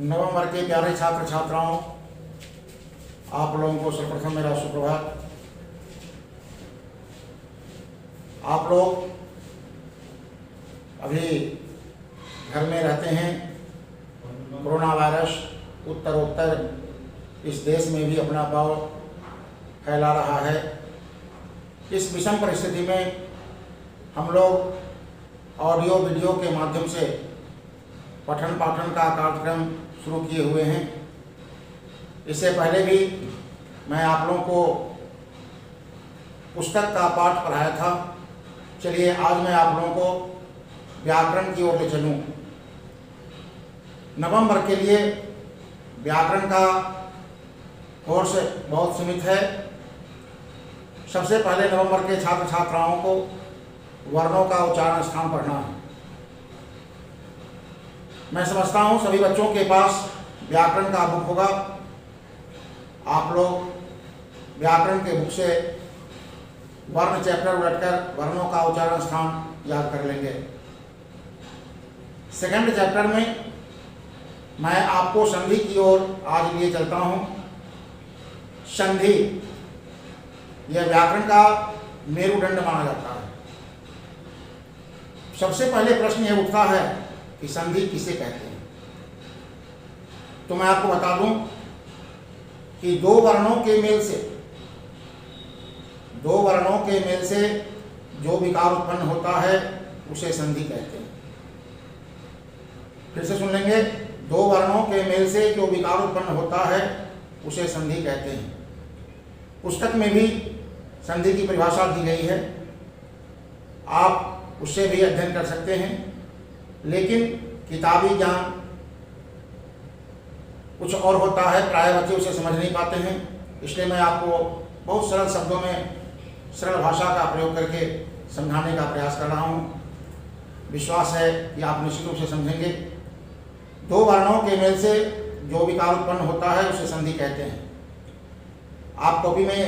नवम वर्ग के प्यारे छात्र छात्राओं, आप लोगों को सर्वप्रथम मेरा सुप्रभात। आप लोग अभी घर में रहते हैं। कोरोना वायरस उत्तरोत्तर इस देश में भी अपना प्रभाव फैला रहा है। इस विषम परिस्थिति में हम लोग ऑडियो वीडियो के माध्यम से पठन पाठन का कार्यक्रम शुरू किए हुए हैं। इससे पहले भी मैं आप लोगों को पुस्तक का पाठ पढ़ाया था। चलिए आज मैं आप लोगों को व्याकरण की ओर ले चलूँ। नवम वर्ग के लिए व्याकरण का कोर्स बहुत सीमित है। सबसे पहले नवम वर्ग के छात्र छात्राओं को वर्णों का उच्चारण स्थान पढ़ना है। मैं समझता हूँ सभी बच्चों के पास व्याकरण का बुक होगा। आप लोग व्याकरण के बुक से वर्ण चैप्टर उलटकर वर्णों का उच्चारण स्थान याद कर लेंगे। सेकंड चैप्टर में मैं आपको संधि की ओर आज लिए चलता हूँ। संधि यह व्याकरण का मेरुदंड माना जाता है। सबसे पहले प्रश्न यह उठता है कि संधि किसे कहते हैं। तो मैं आपको बता दूं कि दो वर्णों के मेल से जो विकार उत्पन्न होता है उसे संधि कहते हैं। फिर से सुन लेंगे, दो वर्णों के मेल से जो विकार उत्पन्न होता है उसे संधि कहते हैं। पुस्तक में भी संधि की परिभाषा दी गई है, आप उससे भी अध्ययन कर सकते हैं। लेकिन किताबी ज्ञान कुछ और होता है, प्राय बच्चे उसे समझ नहीं पाते हैं। इसलिए मैं आपको बहुत सरल शब्दों में सरल भाषा का प्रयोग करके समझाने का प्रयास कर रहा हूँ। विश्वास है कि आप निश्चित रूप से समझेंगे। दो वर्णों के मेल से जो विकार उत्पन्न होता है उसे संधि कहते हैं। आप कॉपी में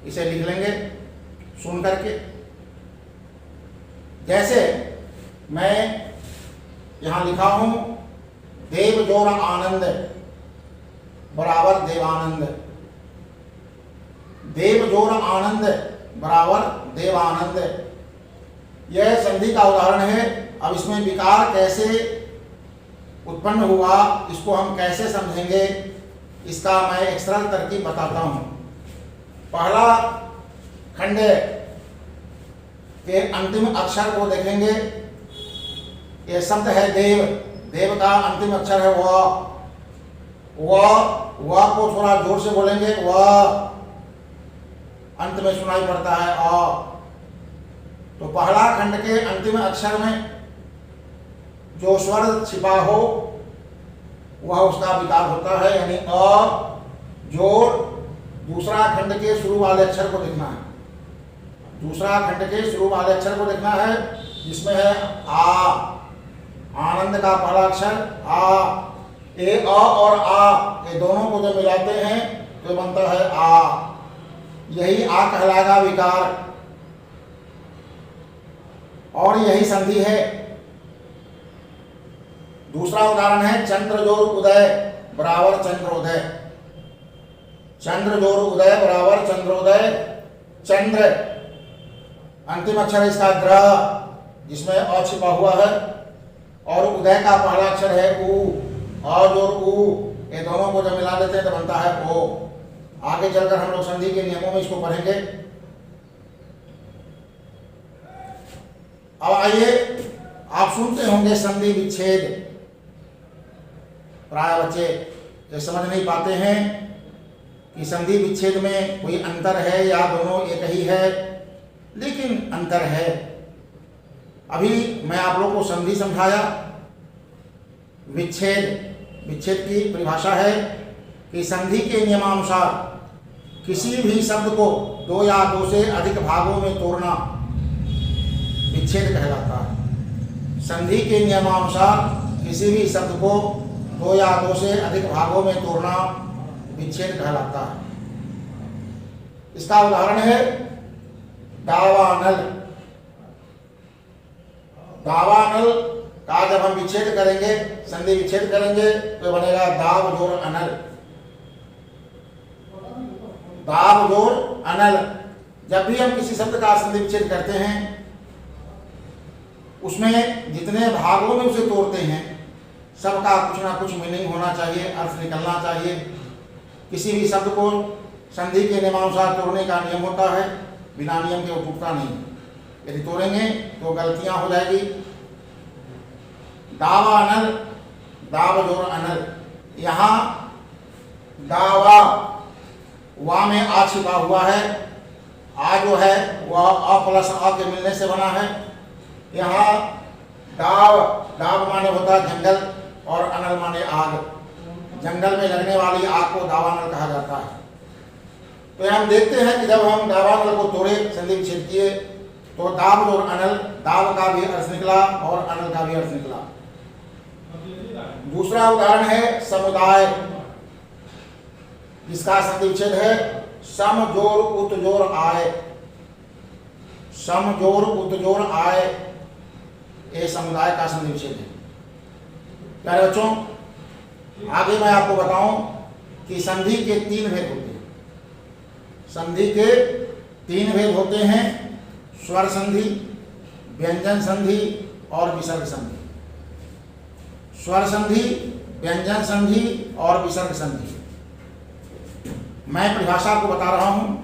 इसे लिख लेंगे सुन करके। जैसे मैं यहाँ लिखा हूँ, देव जोर आनंद बराबर देवानंद। देव जोर आनंद बराबर देवानंद, यह संधि का उदाहरण है। अब इसमें विकार कैसे उत्पन्न हुआ, इसको हम कैसे समझेंगे, इसका मैं एक सरल तरकीब बताता हूँ। पहला खंड के अंतिम अक्षर को देखेंगे। यह शब्द है देव। देव का अंतिम अक्षर है व। व को थोड़ा जोर से बोलेंगे, व अंत में सुनाई पड़ता है अ। तो पहला खंड के अंतिम अक्षर में जो स्वर छिपा हो वह उसका विकार होता है, यानी अ जोड़ दूसरा खंड के शुरू वाले अक्षर को देखना है। दूसरा खंड के शुरू वाले अक्षर को देखना है जिसमें है आ। आनंद का पहला अक्षर आ। ए अ और आ, ये दोनों को जब मिलाते हैं तो बनता है आ। यही आ कहलाएगा विकार और यही संधि है। दूसरा उदाहरण है चंद्र जोर उदय बराबर चंद्रोदय। चंद्र जोर उदय बराबर चंद्रोदय। चंद्र अंतिम अक्षर इसका द्र जिसमें अ छिपा हुआ है, और उदय का पहला अक्षर है उ। अ जोर उ, ये दोनों को जब मिला देते हैं तो बनता है ओ। आगे चलकर हम लोग संधि के नियमों में इसको पढ़ेंगे। अब आइए, आप सुनते होंगे संधि विच्छेद। प्राय बच्चे ये समझ नहीं पाते हैं कि संधि विच्छेद में कोई अंतर है या दोनों एक ही है, लेकिन अंतर है। अभी मैं आप लोगों को संधि समझाया। विच्छेद की परिभाषा है कि संधि के नियमानुसार किसी भी शब्द को दो या दो से अधिक भागों में तोड़ना विच्छेद कहलाता है। संधि के नियमानुसार किसी भी शब्द को दो या दो से अधिक भागों में तोड़ना विच्छेद कहलाता है। इसका उदाहरण है दावानल। दावानल का जब हम विच्छेद करेंगे, संधि विच्छेद करेंगे तो बनेगा दाब जोड़ अनल। दाब जोड़ अनल। जब भी हम किसी शब्द का संधि विच्छेद करते हैं, उसमें जितने भागों में उसे तोड़ते हैं, सबका कुछ ना कुछ मीनिंग होना चाहिए, अर्थ निकलना चाहिए। किसी भी शब्द को संधि के नियमानुसार तोड़ने का नियम होता है, बिना नियम के वो टूटता नहीं। यदि तोड़ेंगे तो गलतियां हो जाएगी। दावा अनल, दाव जोड़ अनल। यहाँ दावा, वा में आ छिपा हुआ है। आ जो है वह अ प्लस अ के मिलने से बना है। यहाँ दाव, दाव माने होता है जंगल और अनल माने आग। जंगल में लगने वाली आग को दावानल कहा जाता है। तो हम देखते हैं कि जब हम दावानल को तोड़े, संधि विच्छेद किए, तो दाव और अनल, दाव का भी अर्थ निकला और अनल का भी अर्थ निकला। दूसरा उदाहरण है समुदाय, जिसका संधि विच्छेद है सम जोड़ उत जोड़ आय। सम जोड़ उत जोड़ आय, ये समुदाय का संधि विच्छेद है। प्यारे बच्चों, आगे मैं आपको बताऊं कि संधि के 3 भेद होते हैं। संधि के 3 भेद होते हैं, स्वर संधि, व्यंजन संधि और विसर्ग संधि। स्वर संधि, व्यंजन संधि और विसर्ग संधि। मैं परिभाषा को बता रहा हूं,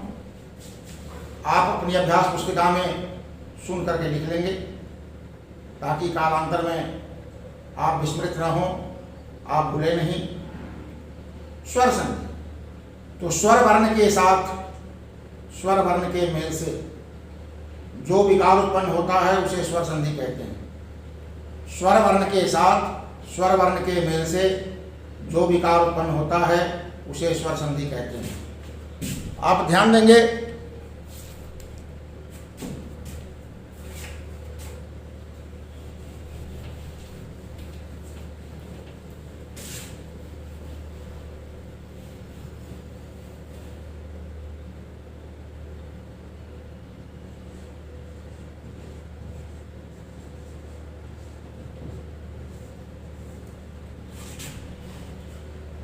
आप अपनी अभ्यास पुस्तिका में सुन करके लिख लेंगे, ताकि कालांतर में आप विस्मृत न हो, आप भूले नहीं। स्वर संधि, तो स्वर वर्ण के साथ, स्वर वर्ण के मेल से जो विकार उत्पन्न होता है उसे स्वर संधि कहते हैं। स्वर वर्ण के साथ, स्वर वर्ण के मेल से जो विकार उत्पन्न होता है उसे स्वर संधि कहते हैं। आप ध्यान देंगे,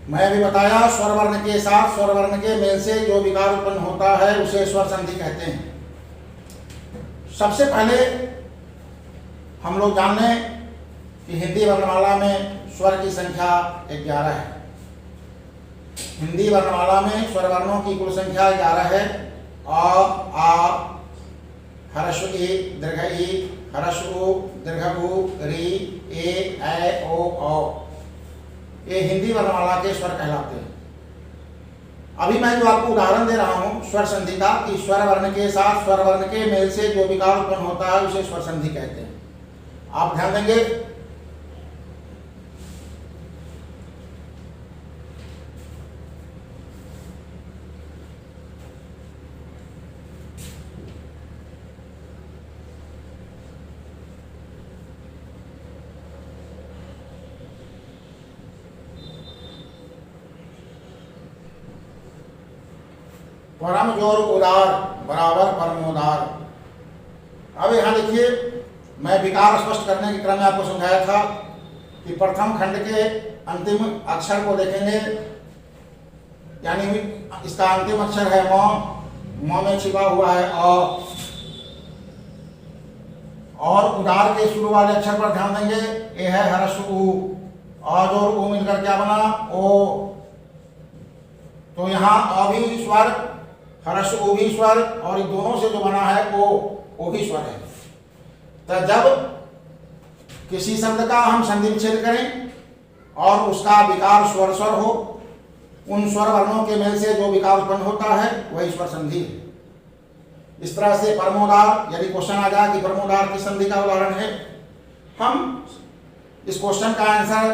मैं अभी बताया स्वर वर्ण के साथ, स्वर वर्ण के मेल से जो विकार उत्पन्न होता है उसे स्वर संधि कहते हैं। सबसे पहले हम लोग जान लें कि हिंदी वर्णमाला में स्वर की संख्या 11 है। हिंदी वर्णमाला में स्वर वर्णों की कुल संख्या 11 है। अ, आ, हर्ष ई, दीर्घ ई, हर्ष उ, दीर्घ उ, री, ए, ऐ, ओ, औ। ये हिंदी वर्णमाला के स्वर कहलाते हैं। अभी मैं जो आपको उदाहरण दे रहा हूं स्वर संधि का, कि स्वर वर्ण के साथ स्वर वर्ण के मेल से जो विकार उत्पन्न होता है उसे स्वर संधि कहते हैं। आप ध्यान देंगे, परम जोर उदार बराबर परमोदार। अब यहाँ देखिए, मैं विकार स्पष्ट करने के क्रम में आपको समझाया था कि प्रथम खंड के अंतिम अक्षर को देखेंगे, यानी इसका अंतिम अक्षर है म में छिपा हुआ है अ, और उदार के शुरू वाले अक्षर पर ध्यान देंगे, ये है हर्ष उ। अ और उ मिलकर क्या बना, ओ। तो यहाँ अ भी स्वर, हर्ष उ भी स्वर, और इन दोनों से जो बना है ओ भी स्वर है। तो जब किसी शब्द का हम संधि विच्छेद करें और उसका विकार स्वर स्वर हो, उन स्वर वर्णों के मेल से जो विकार उत्पन्न होता है वही स्वर संधि है। इस तरह से परमोदार, यदि क्वेश्चन आ जाए कि परमोदार किस संधि का उदाहरण है, हम इस क्वेश्चन का आंसर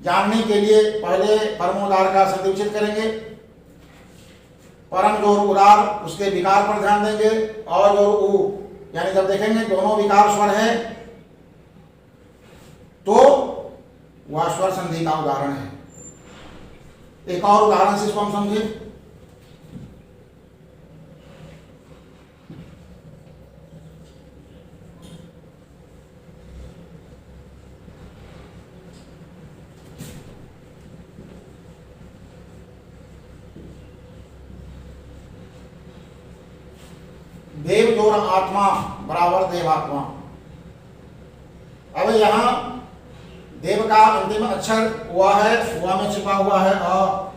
जानने के लिए पहले परमोदार का संधि विच्छेद करेंगे। परम जोर उदार, उसके विकार पर ध्यान देंगे। और उ, यानी जब देखेंगे दोनों विकार स्वर है तो वह स्वर संधि का उदाहरण है। एक और उदाहरण से इसको हम समझे। देव जोर आत्मा बराबर देवात्मा। अब यहाँ देव का अंतिम अक्षर हुआ है, हुआ में छिपा हुआ है अ,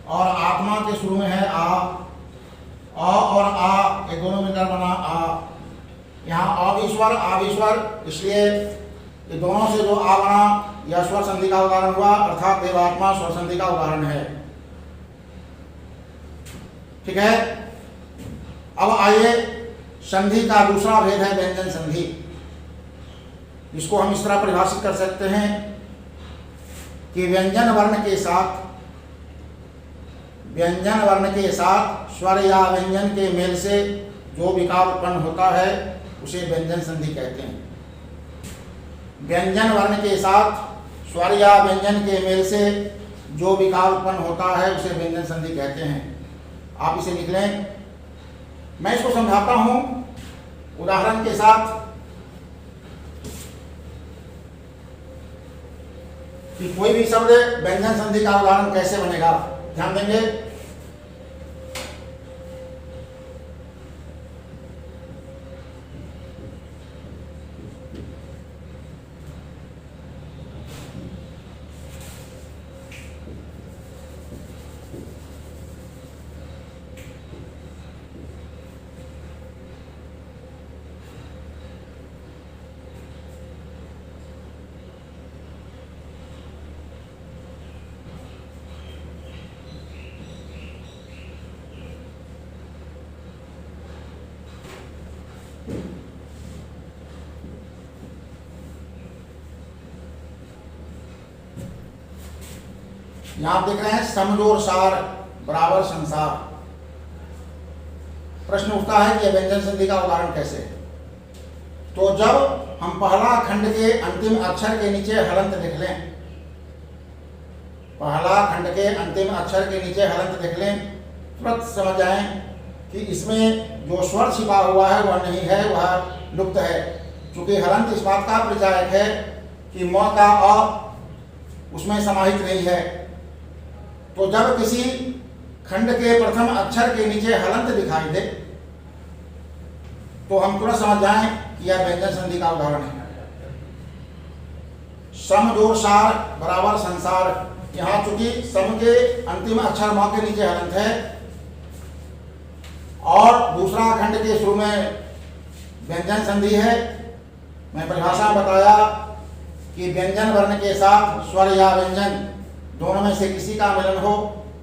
और आत्मा के शुरू में है आ। अ और आ ये दोनों मिलकर बना आ। यहाँ अ भी स्वर आ भी स्वर, इसलिए ये दोनों से जो आ बना यह स्वर संधि का उदाहरण हुआ, अर्थात देवात्मा स्वर संधि का उदाहरण है। ठीक है। अब आइए, संधि का दूसरा भेद है व्यंजन संधि। इसको हम इस तरह परिभाषित कर सकते हैं कि व्यंजन वर्ण के साथ स्वर या व्यंजन के मेल से जो विकार उत्पन्न होता है उसे व्यंजन संधि कहते हैं। व्यंजन वर्ण के साथ स्वर या व्यंजन के मेल से जो विकार उत्पन्न होता है उसे व्यंजन संधि कहते हैं। आप इसे लिख लें। मैं इसको समझाता हूं उदाहरण के साथ कि कोई भी शब्द व्यंजन संधि का उदाहरण कैसे बनेगा। ध्यान देंगे। यहां आप देख रहे हैं समजोर सार बराबर संसार। प्रश्न उठता है कि यह व्यंजन संधि का उदाहरण कैसे। तो जब हम पहला खंड के अंतिम अक्षर के नीचे हलंत लिख लें, पहला खंड के अंतिम अक्षर के नीचे हलंत लिख लें, तुरंत समझ जाएं कि इसमें जो स्वर छिपा हुआ है वह नहीं है, वह लुप्त है। क्योंकि हलंत इस बात का परिचायक है कि म का अ उसमें समाहित नहीं है। तो जब किसी खंड के प्रथम अक्षर के नीचे हलंत दिखाई दे तो हम तुरंत समझ जाएं कि यह व्यंजन संधि का उदाहरण है। सम जोर सार बराबर संसार। यहां चूंकि सम के अंतिम अक्षर म के नीचे हलंत है और दूसरा खंड के शुरू में व्यंजन संधि है। मैं परिभाषा में बताया कि व्यंजन वर्ण के साथ स्वर या व्यंजन दोनों में से किसी का मिलन हो,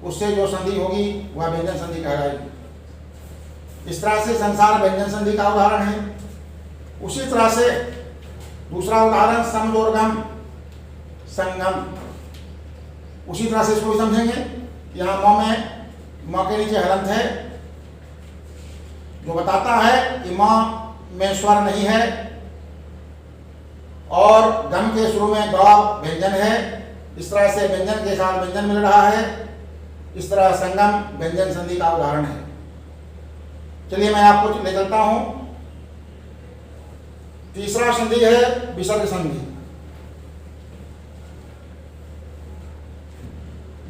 उससे जो संधि होगी वह व्यंजन संधि कहलाएगी। इस तरह से संसार व्यंजन संधि का उदाहरण है। उसी तरह से दूसरा उदाहरण समजोरगम संगम। उसी तरह से इसको भी समझेंगे। यहाँ म के नीचे हलंत है जो बताता है कि म में स्वर नहीं है और गम के शुरू में ग व्यंजन है। इस तरह से व्यंजन के साथ व्यंजन मिल रहा है। इस तरह संगम व्यंजन संधि का उदाहरण है। चलिए मैं आपको ले चलता हूं। तीसरा संधि है विसर्ग संधि,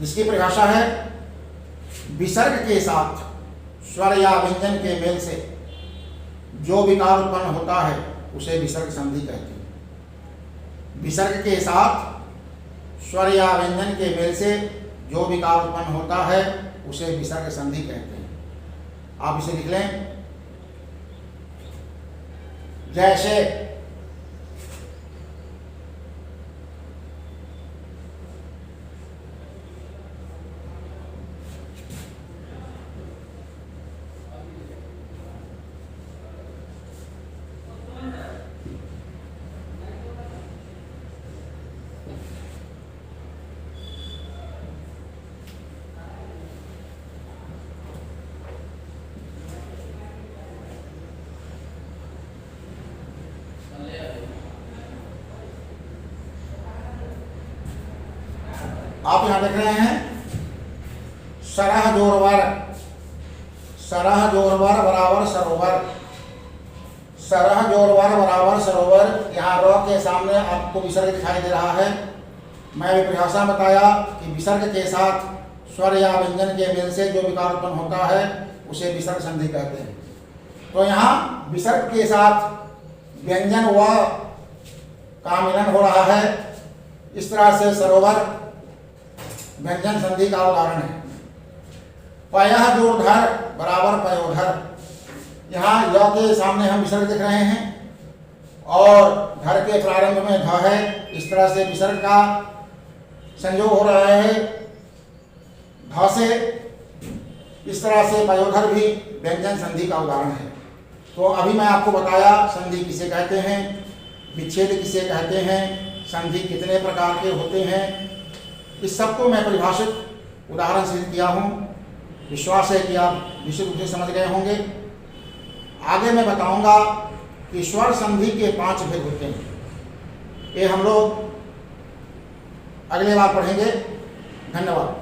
जिसकी परिभाषा है विसर्ग के साथ स्वर या व्यंजन के मेल से जो विकार उत्पन्न होता है उसे विसर्ग संधि कहते हैं। विसर्ग के साथ स्वर या व्यंजन के मेल से जो विकार उत्पन्न होता है उसे विसर्ग संधि कहते हैं। आप इसे लिख लें। जैसे आप यहां देख रहे हैं सरह जोरवर, सरह जोरवर बराबर सरोवर। सरह जोरवर बराबर सरोवर। यहाँ र के सामने आपको विसर्ग दिखाई दे रहा है। मैं अभी परिभाषा बताया कि विसर्ग के साथ स्वर या व्यंजन के मेल से जो विकार उत्पन्न होता है उसे विसर्ग संधि कहते हैं। तो यहाँ विसर्ग के साथ व्यंजन व का मिलन हो रहा है। इस तरह से सरोवर व्यंजन संधि का उदाहरण है। पयः जोधर बराबर पयोधर, यहाँ य के सामने हम विसर्ग देख रहे हैं और धर के प्रारंभ में ध है। इस तरह से विसर्ग का संयोग हो रहा है ध से। इस तरह से पयोधर भी व्यंजन संधि का उदाहरण है। तो अभी मैं आपको बताया संधि किसे कहते हैं, विच्छेद किसे कहते हैं, संधि कितने प्रकार के होते हैं, इस सब को मैं परिभाषित उदाहरण से किया हूँ। विश्वास है कि आप निश्चित रूप से समझ गए होंगे। आगे मैं बताऊंगा कि स्वर संधि के 5 भेद होते हैं। ये हम लोग अगले बार पढ़ेंगे। धन्यवाद।